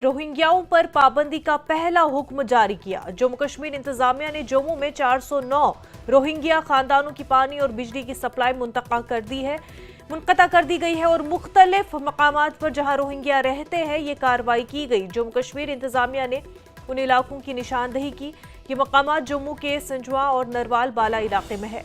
रोहिंग्याओं पर पाबंदी का पहला हुक्म जारी किया। जम्मू कश्मीर इंतजामिया ने जम्मू में 409 रोहिंग्या खानदानों की पानी और बिजली की सप्लाई मुनक़ता कर दी गई है और मुख्तलिफ मकामात पर जहां रोहिंग्या रहते हैं ये कार्रवाई की गई। जम्मू कश्मीर इंतजामिया ने उन इलाकों की निशानदेही की। ये मकामात जम्मू के संजवा और नरवाल बाला इलाके में है।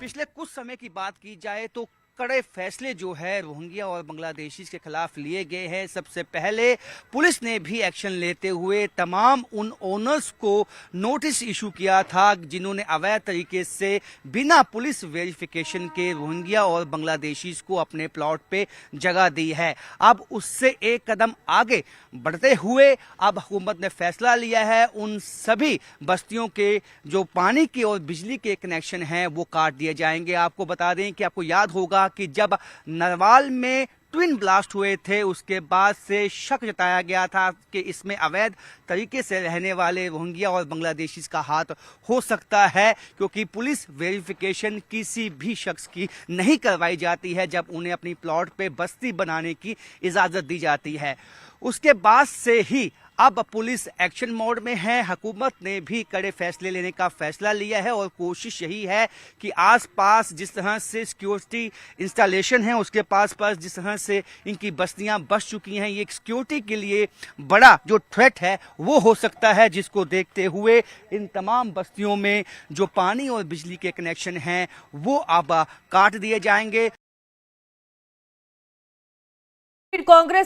पिछले कुछ समय की बात की जाए तो कड़े फैसले जो है रोहिंग्या और बांग्लादेशी के खिलाफ लिए गए हैं। सबसे पहले पुलिस ने भी एक्शन लेते हुए तमाम उन ओनर्स को नोटिस इशू किया था जिन्होंने अवैध तरीके से बिना पुलिस वेरिफिकेशन के रोहिंग्या और बांग्लादेशी को अपने प्लॉट पे जगह दी है। अब उससे एक कदम आगे बढ़ते हुए अब हुकूमत ने फैसला लिया है उन सभी बस्तियों के जो पानी के और बिजली के कनेक्शन हैं वो काट दिए जाएंगे। आपको बता दें कि आपको याद होगा कि जब नरवाल में ट्विन ब्लास्ट हुए थे उसके बाद से शक जताया गया था कि इसमें अवैध तरीके से रहने वाले रोहिंग्या और बांग्लादेशी का हाथ हो सकता है, क्योंकि पुलिस वेरिफिकेशन किसी भी शख्स की नहीं करवाई जाती है जब उन्हें अपनी प्लॉट पे बस्ती बनाने की इजाजत दी जाती है। उसके बाद से ही अब पुलिस एक्शन मोड में है। हुकूमत ने भी कड़े फैसले लेने का फैसला लिया है और कोशिश यही है कि आसपास जिस तरह से सिक्योरिटी इंस्टॉलेशन है उसके पास जिस तरह से इनकी बस्तियां बस चुकी हैं, ये सिक्योरिटी के लिए बड़ा जो थ्रेट है वो हो सकता है, जिसको देखते हुए इन तमाम बस्तियों में जो पानी और बिजली के कनेक्शन हैं वो अब काट दिए जाएंगे। कांग्रेस